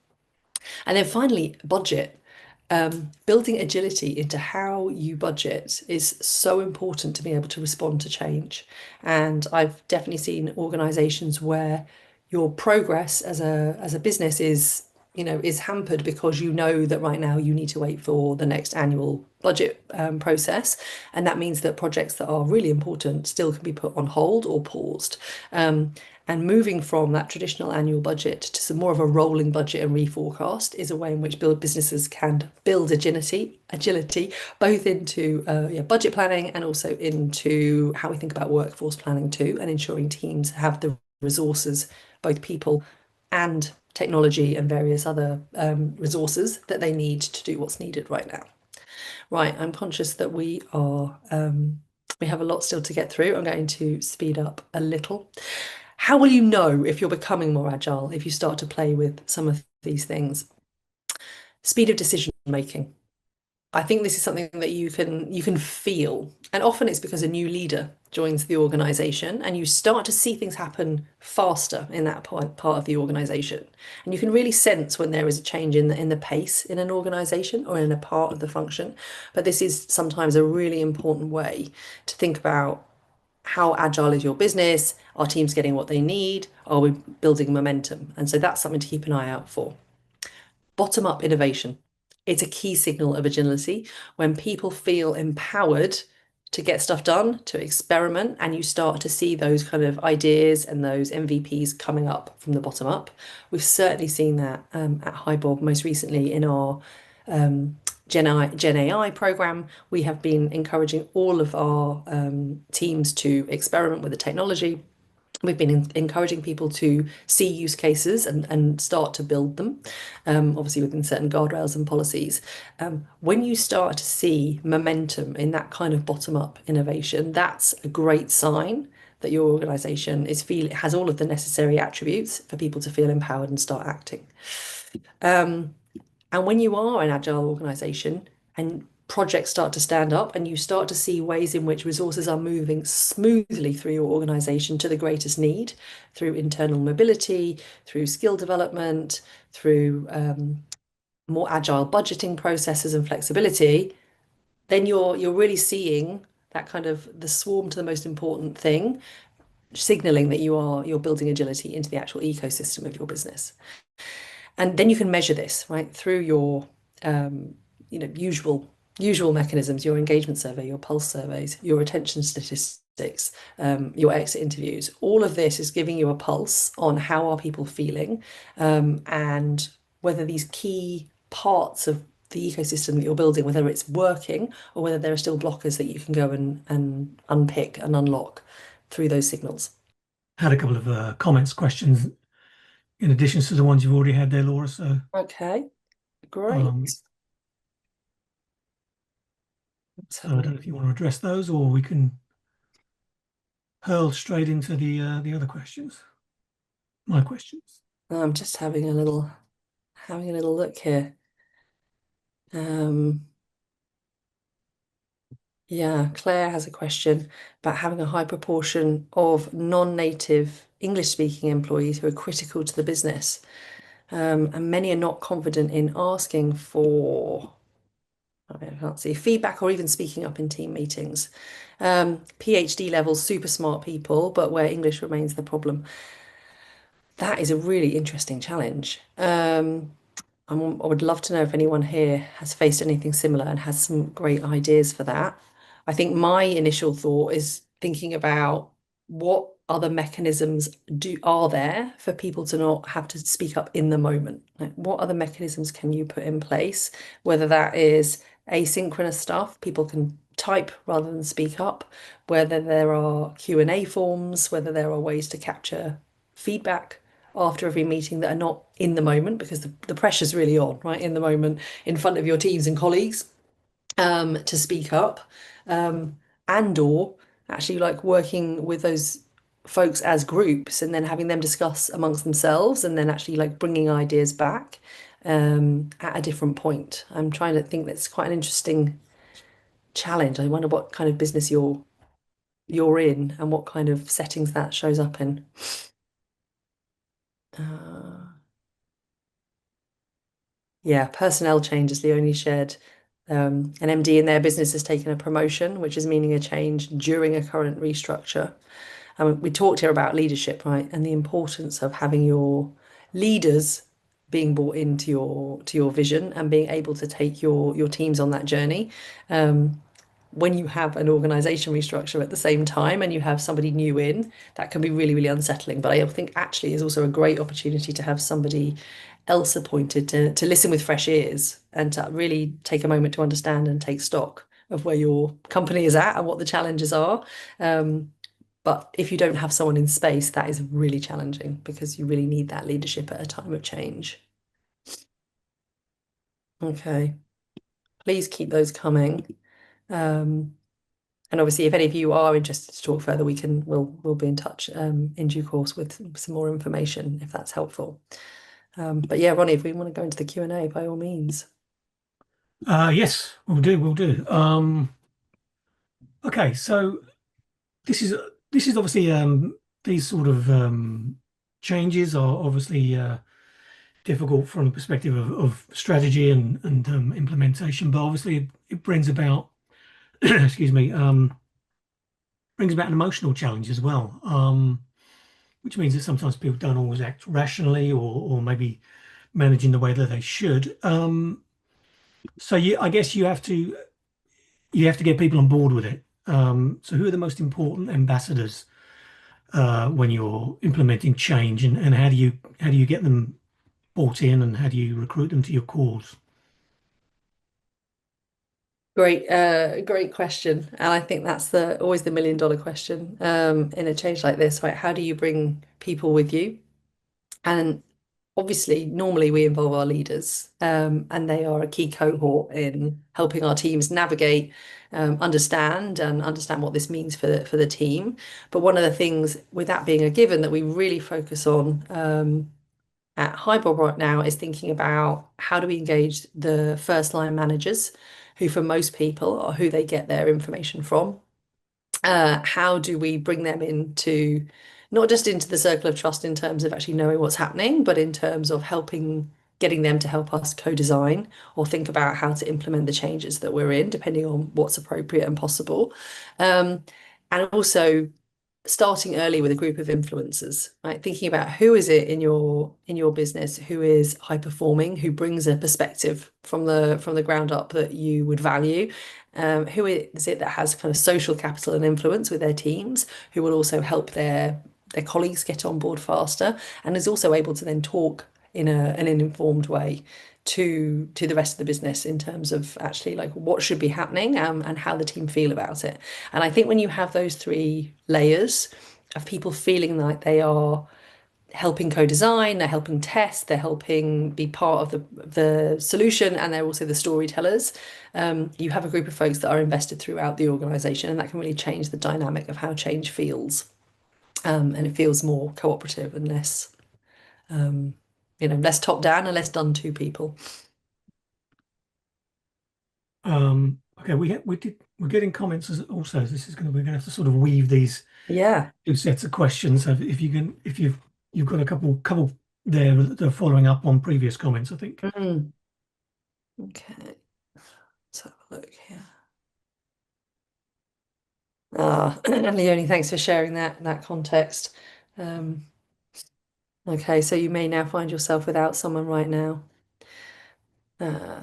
And then finally, budget. Building agility into how you budget is so important to be able to respond to change. And I've definitely seen organizations where your progress as a business is hampered because you know that right now you need to wait for the next annual budget process, and that means that projects that are really important still can be put on hold or paused. And moving from that traditional annual budget to some more of a rolling budget and reforecast is a way in which businesses can build agility both into budget planning and also into how we think about workforce planning too, and ensuring teams have the resources, both people and technology and various other resources that they need to do what's needed right now. Right, I'm conscious that we have a lot still to get through. I'm going to speed up a little. How will you know if you're becoming more agile if you start to play with some of these things? Speed of decision making. I think this is something that you can feel, and often it's because a new leader joins the organization and you start to see things happen faster in that part of the organization, and you can really sense when there is a change in the pace in an organization or in a part of the function. But this is sometimes a really important way to think about how agile is your business? Are teams getting what they need? Are we building momentum? And so that's something to keep an eye out for. Bottom up innovation. It's a key signal of agility when people feel empowered to get stuff done, to experiment, and you start to see those kind of ideas and those MVPs coming up from the bottom up. We've certainly seen that at HiBob most recently in our Gen AI program. We have been encouraging all of our teams to experiment with the technology. We've been encouraging people to see use cases and start to build them, obviously within certain guardrails and policies. When you start to see momentum in that kind of bottom-up innovation, that's a great sign that your organization has all of the necessary attributes for people to feel empowered and start acting. And when you are an agile organization and projects start to stand up and you start to see ways in which resources are moving smoothly through your organization to the greatest need, through internal mobility, through skill development, through more agile budgeting processes and flexibility, then you're really seeing that kind of the swarm to the most important thing, signaling that you're building agility into the actual ecosystem of your business. And then you can measure this, right, through your usual usual mechanisms, your engagement survey, your pulse surveys, your retention statistics, your exit interviews, all of this is giving you a pulse on how are people feeling, and whether these key parts of the ecosystem that you're building, whether it's working or whether there are still blockers that you can go and unpick and unlock through those signals. Had a couple of comments, questions in addition to the ones you've already had there, Laura. So Okay, great. um, Let's I have a don't look. know if you want to address those, or we can hurl straight into the other questions, my questions. I'm just having a little look here. Um, yeah, Claire has a question about having a high proportion of non-native English-speaking employees who are critical to the business. And many are not confident in asking for, I can't see, feedback or even speaking up in team meetings. PhD level, super smart people, but where English remains the problem. That is a really interesting challenge. I would love to know if anyone here has faced anything similar and has some great ideas for that. I think my initial thought is thinking about what other mechanisms are there for people to not have to speak up in the moment. Like, what other mechanisms can you put in place? Whether that is asynchronous stuff, people can type rather than speak up, whether there are Q&A forms, whether there are ways to capture feedback after every meeting that are not in the moment because the pressure's really on, right? In the moment, in front of your teams and colleagues, to speak up, and or actually like working with those folks as groups and then having them discuss amongst themselves and then actually like bringing ideas back at a different point. I'm trying to think that's quite an interesting challenge. I wonder what kind of business you're in and what kind of settings that shows up in. Uh, Yeah, personnel change is the only shared. An MD in their business has taken a promotion, which is meaning a change during a current restructure. And we talked here about leadership, right? And the importance of having your leaders being brought into your vision and being able to take your teams on that journey. When you have an organization restructure at the same time and you have somebody new in, that can be really, really unsettling. But I think actually is also a great opportunity to have somebody else appointed to listen with fresh ears and to really take a moment to understand and take stock of where your company is at and what the challenges are. But if you don't have someone in space, that is really challenging because you really need that leadership at a time of change. Okay, please keep those coming. Um, And obviously, if any of you are interested to talk further, we'll be in touch in due course with some more information if that's helpful. But yeah, Ronnie, if we want to go into the Q&A, by all means. Yes, we'll do. We'll do. Okay, so this is this is obviously these sort of changes are obviously difficult from the perspective of strategy and implementation, but obviously it brings about excuse me brings about an emotional challenge as well, which means that sometimes people don't always act rationally or maybe manage in the way that they should. So I guess you have to get people on board with it. So who are the most important ambassadors when you're implementing change, and how do you get them bought in, and how do you recruit them to your cause? Great question. And I think that's the always the million dollar question in a change like this, right? How do you bring people with you? And obviously, normally we involve our leaders, and they are a key cohort in helping our teams navigate, understand what this means for the team. But one of the things, with that being a given, that we really focus on at Highbob right now is thinking about how do we engage the first line managers, who for most people are who they get their information from. How do we bring them into not just into the circle of trust in terms of actually knowing what's happening, but in terms of getting them to help us co-design or think about how to implement the changes that we're in, depending on what's appropriate and possible. And also starting early with a group of influencers, right? Thinking about who is it in your business who is high performing, who brings a perspective from the ground up that you would value. Who is it that has kind of social capital and influence with their teams, who will also help their colleagues get on board faster, and is also able to then talk in an informed way to the rest of the business in terms of actually like what should be happening, and how the team feel about it. And I think when you have those three layers of people feeling like they are helping co-design, they're helping test, they're helping be part of the solution, and they're also the storytellers, you have a group of folks that are invested throughout the organization, and that can really change the dynamic of how change feels. And it feels more cooperative and less, um, less top down and less done to people. Okay, we're getting comments also. This is going to we're going to have to sort of weave these Yeah. two sets of questions. So if you've got a couple there that are following up on previous comments, I think. Mm. Okay. Let's have a look here. Ah, Leonie, thanks for sharing that context. Um, okay, so you may now find yourself without someone right now. Uh,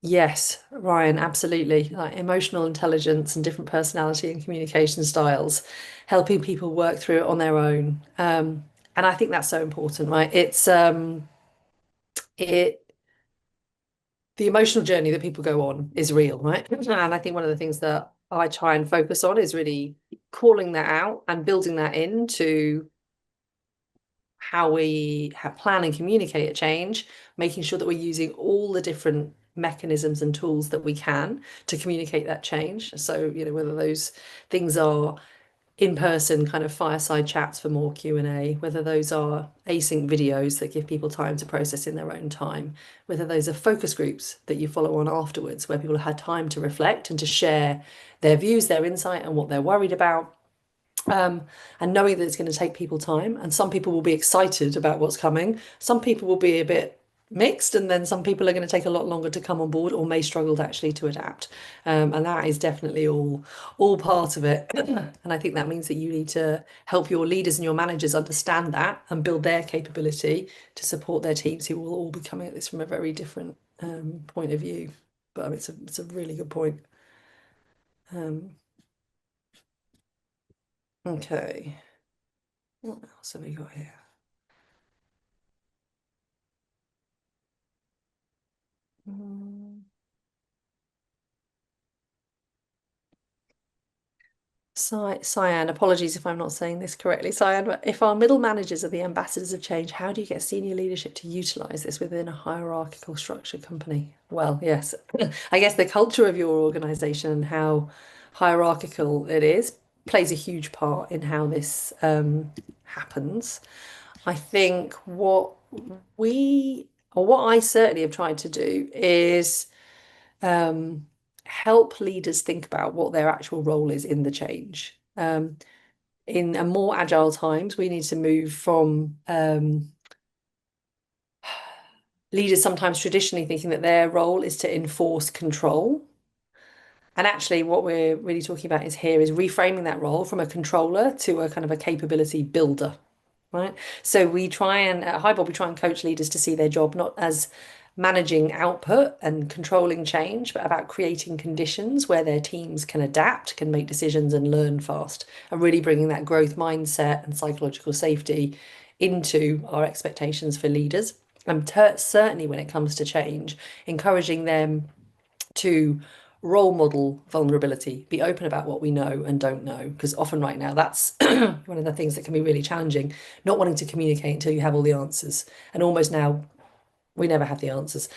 yes, Ryan, absolutely. Like emotional intelligence and different personality and communication styles, helping people work through it on their own. And I think that's so important, right? It the emotional journey that people go on is real, right? And I think one of the things that I try and focus on is really calling that out and building that into how we plan and communicate a change, making sure that we're using all the different mechanisms and tools that we can to communicate that change. So, whether those things are in-person kind of fireside chats for more Q&A, whether those are async videos that give people time to process in their own time, whether those are focus groups that you follow on afterwards, where people have had time to reflect and to share their views, their insight, and what they're worried about. And knowing that it's going to take people time, and some people will be excited about what's coming, some people will be a bit mixed, and then some people are going to take a lot longer to come on board or may struggle to actually to adapt. And that is definitely all part of it. And I think that means that you need to help your leaders and your managers understand that and build their capability to support their teams who will all be coming at this from a very different point of view. But it's a really good point. Um, okay, what else have we got here? Mm. Cyan, apologies if I'm not saying this correctly, Cyan, but if our middle managers are the ambassadors of change, how do you get senior leadership to utilize this within a hierarchical structured company? Well, yes, I guess the culture of your organization and how hierarchical it is plays a huge part in how this happens. I think what I certainly have tried to do is um, help leaders think about what their actual role is in the change. In a more agile times, we need to move from leaders sometimes traditionally thinking that their role is to enforce control. And actually, what we're really talking about is reframing that role from a controller to a kind of a capability builder, right? So we try and at Highbob, we try and coach leaders to see their job not as managing output and controlling change, but about creating conditions where their teams can adapt, can make decisions and learn fast, and really bringing that growth mindset and psychological safety into our expectations for leaders. And certainly when it comes to change, encouraging them to role model vulnerability, be open about what we know and don't know, because often right now that's one of the things that can be really challenging, not wanting to communicate until you have all the answers. And almost now we never have the answers.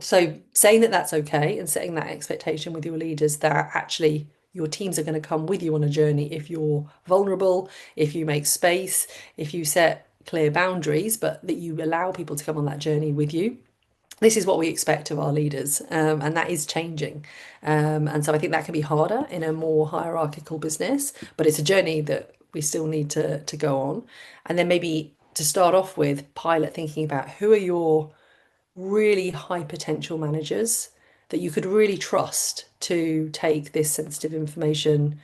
So saying that that's okay and setting that expectation with your leaders that actually your teams are going to come with you on a journey if you're vulnerable, if you make space, if you set clear boundaries, but that you allow people to come on that journey with you. This is what we expect of our leaders, and that is changing. And so I think that can be harder in a more hierarchical business, but it's a journey that we still need to go on. And then maybe to start off with, pilot thinking about who are your really high potential managers that you could really trust to take this sensitive information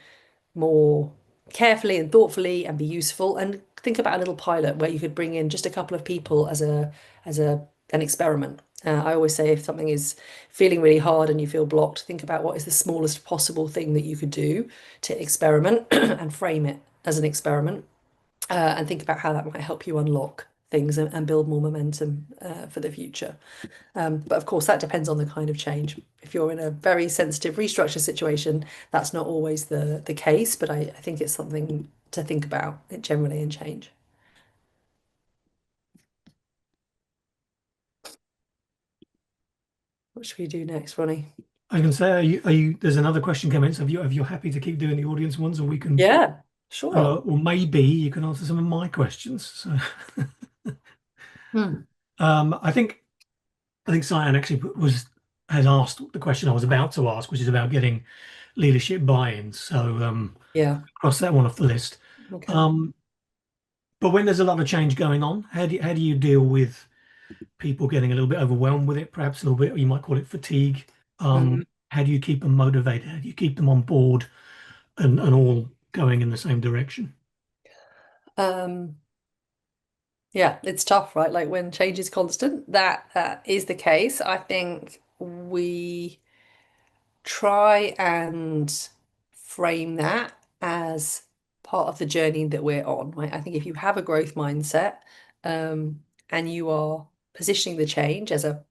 more carefully and thoughtfully and be useful. And think about a little pilot where you could bring in just a couple of people as a an experiment. I always say if something is feeling really hard and you feel blocked, think about what is the smallest possible thing that you could do to experiment and frame it as an experiment, and think about how that might help you unlock things and build more momentum for the future. But of course, that depends on the kind of change. If you're in a very sensitive restructure situation, that's not always the case, but I think it's something to think about generally in change. What should we do next, Ronnie? I can say, there's another question coming. So if you're happy to keep doing the audience ones, or we can, Yeah, sure. or maybe you can answer some of my questions. So, Hmm. I think Cyan actually has asked the question I was about to ask, which is about getting leadership buy-in. So, Yeah. cross that one off the list. Okay. Um, but when there's a lot of change going on, how do you deal with people getting a little bit overwhelmed with it, perhaps a little bit, you might call it fatigue? Mhm. How do you keep them motivated? How do you keep them on board and all going in the same direction? Um, yeah, it's tough, right? Like when change is constant, that is the case. I think we try and frame that as part of the journey that we're on, right? I think if you have a growth mindset, and you are positioning the change as a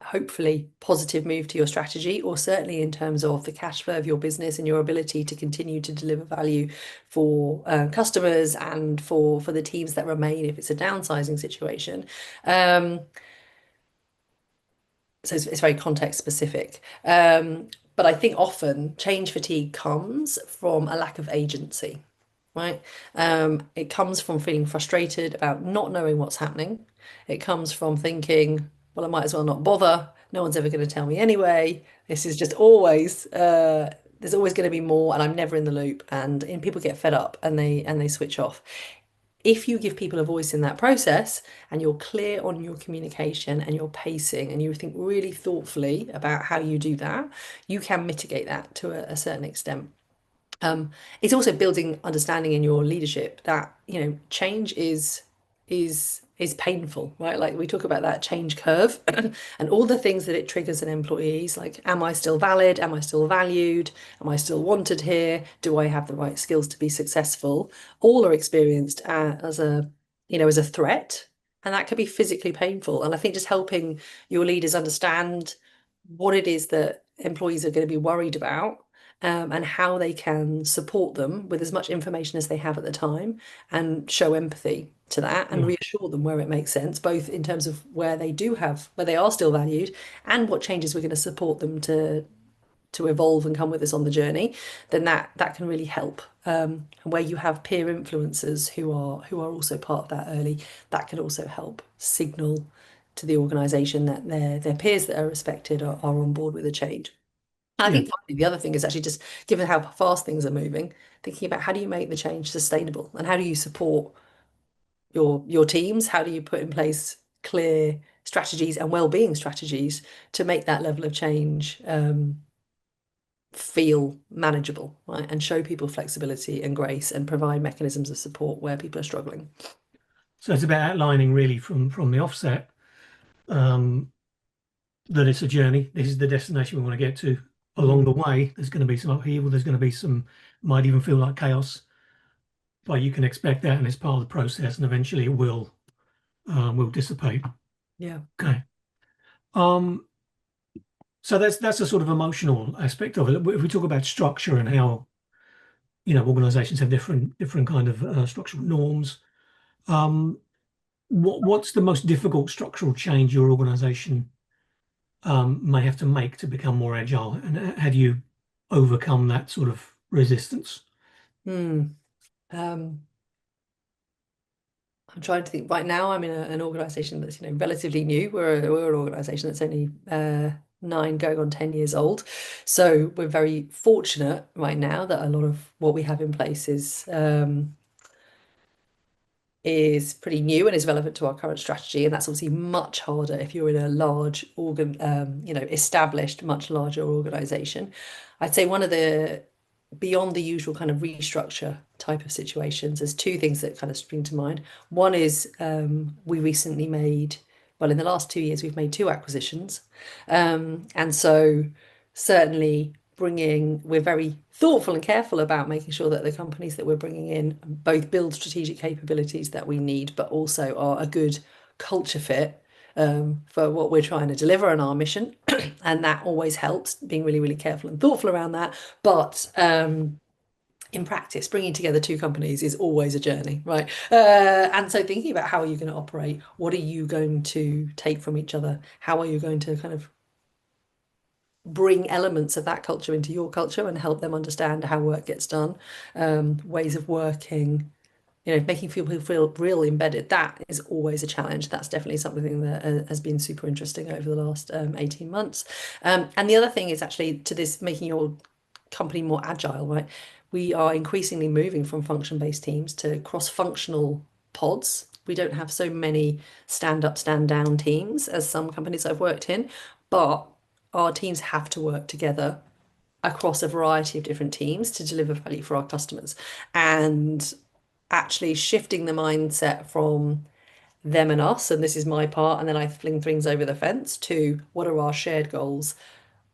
hopefully positive move to your strategy, or certainly in terms of the cash flow of your business and your ability to continue to deliver value for customers and for the teams that remain if it's a downsizing situation. Um, so it's very context specific. But I think often change fatigue comes from a lack of agency, right? It comes from feeling frustrated about not knowing what's happening. It comes from thinking, well, I might as well not bother. No one's ever going to tell me anyway. This is just always there's always going to be more, and I'm never in the loop. And people get fed up and they switch off. If you give people a voice in that process and you're clear on your communication and your pacing and you think really thoughtfully about how you do that, you can mitigate that to a certain extent. Um, it's also building understanding in your leadership that, change is painful, right? Like we talk about that change curve and all the things that it triggers in employees, like am I still valid? Am I still valued? Am I still wanted here? Do I have the right skills to be successful? All are experienced as a threat, and that can be physically painful. And I think just helping your leaders understand what it is that employees are going to be worried about, and how they can support them with as much information as they have at the time and show empathy to that and Yeah. reassure them where it makes sense, both in terms of where they are still valued and what changes we're going to support them to evolve and come with us on the journey, then that can really help. And where you have peer influencers who are also part of that early, that can also help signal to the organization that their peers that are respected are on board with the change. And I Yeah. think finally, the other thing is actually just given how fast things are moving, thinking about how do you make the change sustainable and how do you support your teams? How do you put in place clear strategies and well-being strategies to make that level of change feel manageable, right? And show people flexibility and grace and provide mechanisms of support where people are struggling. So it's about outlining really from the offset, um, that it's a journey. This is the destination we want to get to. Along Mm, the way, there's going to be some upheaval. There's going to be some, might even feel like chaos, but you can expect that, and it's part of the process. And eventually, it will dissipate. yeah. Okay. Um, so that's a sort of emotional aspect of it. If we talk about structure and how organizations have different kind of structural norms, um, what's the most difficult structural change your organization may have to make to become more agile, and have you overcome that sort of resistance? Mm. Um, I'm trying to think right now. I'm in an organization that's, relatively new. We're an organization that's only 9 going on 10 years old. So we're very fortunate right now that a lot of what we have in place is pretty new and is relevant to our current strategy. And that's obviously much harder if you're in a large established, much larger organization. I'd say one of the beyond the usual kind of restructure type of situations, there's two things that kind of spring to mind. One is we recently made, well, in the last 2 years, we've made two acquisitions. And so certainly we're very thoughtful and careful about making sure that the companies that we're bringing in both build strategic capabilities that we need, but also are a good culture fit for what we're trying to deliver on our mission. And that always helps, being really, really careful and thoughtful around that. But in practice, bringing together two companies is always a journey, right? And so thinking about how are you going to operate, what are you going to take from each other, how are you going to kind of bring elements of that culture into your culture and help them understand how work gets done, ways of working, making people feel real embedded. That is always a challenge. That's definitely something that has been super interesting over the last 18 months. And the other thing is actually to this making your company more agile, right? We are increasingly moving from function-based teams to cross-functional pods. We don't have so many stand-up, stand-down teams as some companies I've worked in, but our teams have to work together across a variety of different teams to deliver value for our customers. And actually shifting the mindset from them and us, and this is my part, and then I fling things over the fence, to what are our shared goals?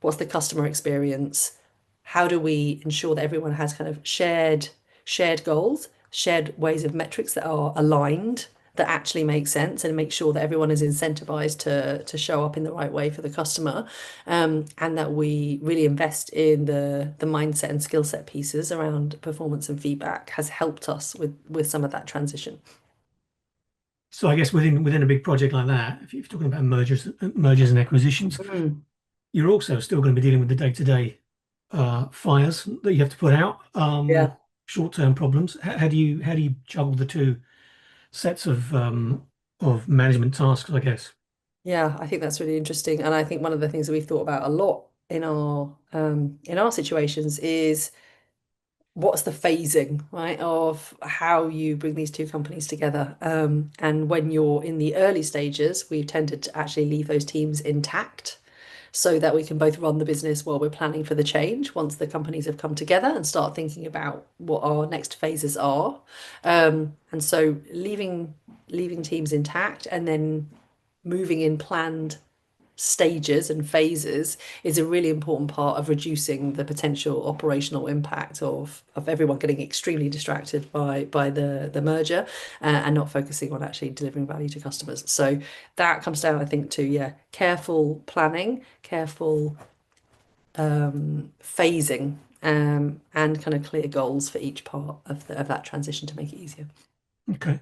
What's the customer experience? How do we ensure that everyone has kind of shared goals, shared ways of metrics that are aligned, that actually make sense, and make sure that everyone is incentivized to show up in the right way for the customer, and that we really invest in the mindset and skill set pieces around performance and feedback has helped us with some of that transition. So I guess within a big project like that, if you're talking about mergers and acquisitions, Mm. you're also still going to be dealing with the day-to-day fires that you have to put out, Yeah. short-term problems. How do you juggle the two sets of management tasks, I guess? Yeah, I think that's really interesting. And I think one of the things that we've thought about a lot in our situations is what's the phasing, right, of how you bring these two companies together. And when you're in the early stages, we've tended to actually leave those teams intact so that we can both run the business while we're planning for the change once the companies have come together and start thinking about what our next phases are. And so leaving teams intact and then moving in planned stages and phases is a really important part of reducing the potential operational impact of everyone getting extremely distracted by the merger, and not focusing on actually delivering value to customers. So that comes down, I think, to careful planning, careful phasing, and kind of clear goals for each part of that transition to make it easier. Okay.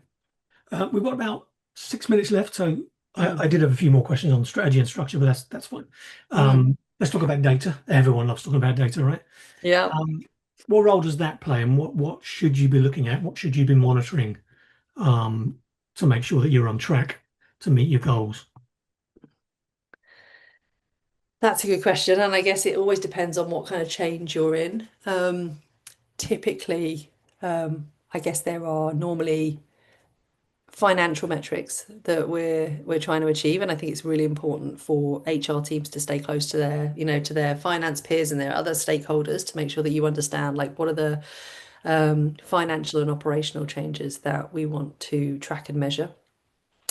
We've got about 6 minutes left, so I Mm. did have a few more questions on strategy and structure, but that's fine. Mm. Let's talk about data. Everyone loves talking about data, right? Yeah. Um, what role does that play, and what should you be looking at? What should you be monitoring um, to make sure that you're on track to meet your goals? That's a good question, and I guess it always depends on what kind of change you're in. Typically, I guess there are normally financial metrics that we're trying to achieve, and I think it's really important for HR teams to stay close to their finance peers and their other stakeholders to make sure that you understand like what are the financial and operational changes that we want to track and measure.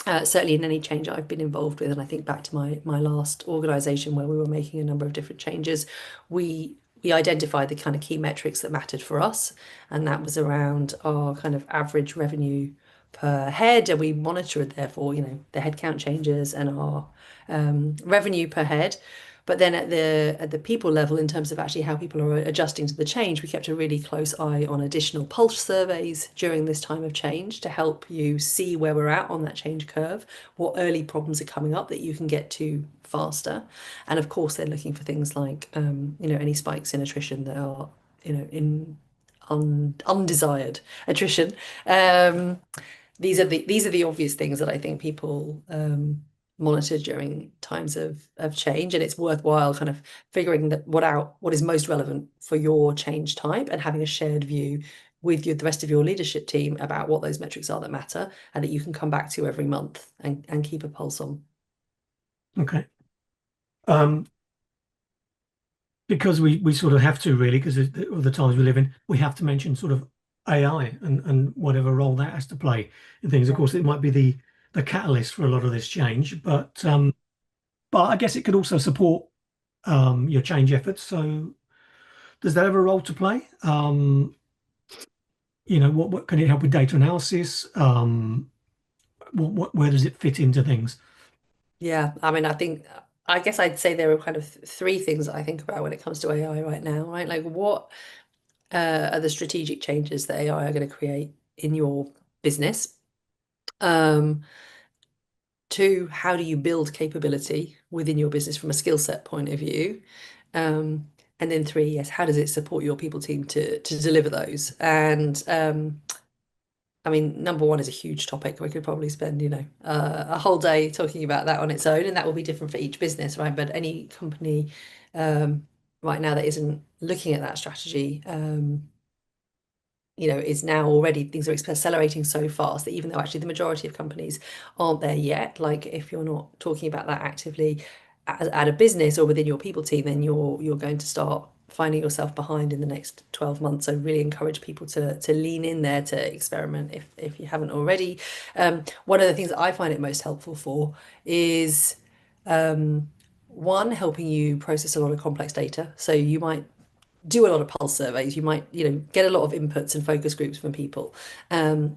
Certainly in any change I've been involved with, and I think back to my last organization where we were making a number of different changes, we identified the kind of key metrics that mattered for us, and that was around our kind of average revenue per head, and we monitored therefore, the headcount changes and our revenue per head. But then at the people level, in terms of actually how people are adjusting to the change, we kept a really close eye on additional pulse surveys during this time of change to help you see where we're at on that change curve, what early problems are coming up that you can get to faster. And of course, they're looking for things like any spikes in attrition that are in undesired attrition. These are the obvious things that I think people monitor during times of change, and it's worthwhile kind of figuring what is most relevant for your change type and having a shared view with the rest of your leadership team about what those metrics are that matter and that you can come back to every month and keep a pulse on. Okay. Um, because we sort of have to really, because of the times we live in, we have to mention sort of AI and whatever role that has to play in things. Of Yeah. course, it might be the catalyst for a lot of this change, but I guess it could also support your change efforts. So does that have a role to play? What can it help with data analysis? Where does it fit into things? Yeah, I mean, I guess I'd say there are kind of three things that I think about when it comes to AI right now, right? Like, what are the strategic changes that AI are going to create in your business? Um, Two, how do you build capability within your business from a skill set point of view? Um, and then three, yes, how does it support your people team to deliver those? And I mean, number one is a huge topic. We could probably spend, a whole day talking about that on its own, and that will be different for each business, right? But any company right now that isn't looking at that strategy, is now already things are accelerating so fast that even though actually the majority of companies aren't there yet, like if you're not talking about that actively at a business or within your people team, then you're going to start finding yourself behind in the next 12 months. So really encourage people to lean in there to experiment if you haven't already. One of the things that I find it most helpful for is um, one, helping you process a lot of complex data. So you might do a lot of pulse surveys. You might, get a lot of inputs and focus groups from people. And,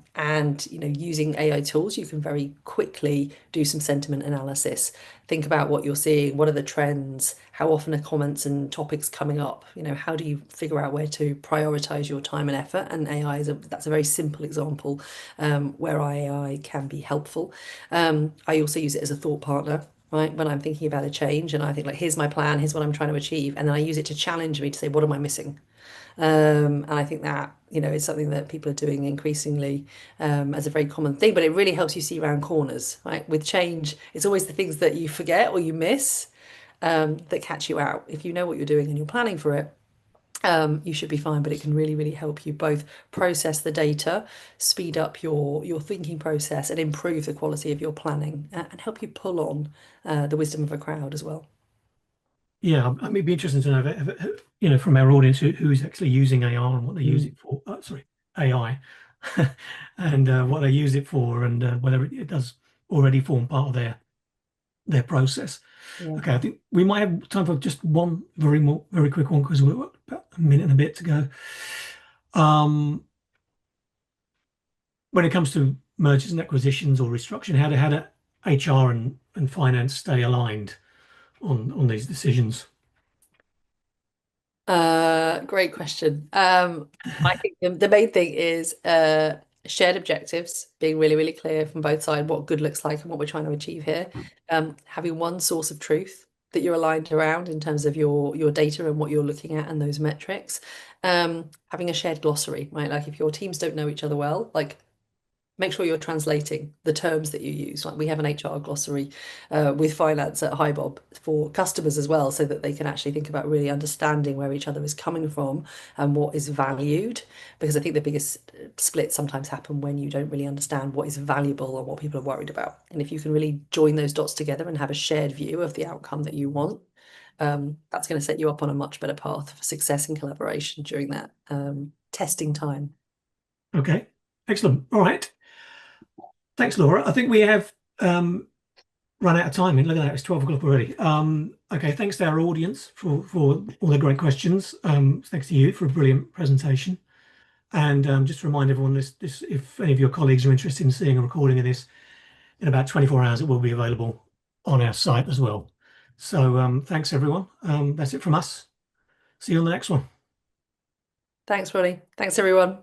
using AI tools, you can very quickly do some sentiment analysis. Think about what you're seeing. What are the trends? How often are comments and topics coming up? How do you figure out where to prioritize your time and effort? And AI that's a very simple example where AI can be helpful. I also use it as a thought partner, right? When I'm thinking about a change and I think like, here's my plan, here's what I'm trying to achieve. And then I use it to challenge me to say, what am I missing? And I think that, is something that people are doing increasingly as a very common thing, but it really helps you see around corners, right? With change, it's always the things that you forget or you miss that catch you out. If you know what you're doing and you're planning for it, you should be fine, but it can really, really help you both process the data, speed up your thinking process, and improve the quality of your planning, and help you pull on the wisdom of a crowd as well. Yeah, I mean, it'd be interesting to know, from our audience who's actually using AR and what they use Mm. it for. Sorry, AI, and what they use it for, and whether it does already form part of their process. Yeah. Okay, I think we might have time for just one very quick one because we've got about a minute and a bit to go. When it comes to mergers and acquisitions or restructuring, how do HR and finance stay aligned on these decisions? Great question. I think the main thing is shared objectives, being really, really clear from both sides what good looks like and what we're trying to achieve here. Having one source of truth that you're aligned around in terms of your data and what you're looking at and those metrics. Having a shared glossary, right? Like if your teams don't know each other well, like make sure you're translating the terms that you use. Like we have an HR glossary with finance at HiBob for customers as well, so that they can actually think about really understanding where each other is coming from and what is valued. Because I think the biggest splits sometimes happen when you don't really understand what is valuable and what people are worried about. And if you can really join those dots together and have a shared view of the outcome that you want, that's going to set you up on a much better path for success and collaboration during that testing time. Okay, excellent. All right. Thanks, Laura. I think we have run out of time. And look at that, it's 12 o'clock already. Okay, thanks to our audience for all the great questions. Thanks to you for a brilliant presentation. And just to remind everyone, this if any of your colleagues are interested in seeing a recording of this, in about 24 hours, it will be available on our site as well. So thanks, everyone. That's it from us. See you on the next one. Thanks, Ronnie. Thanks, everyone.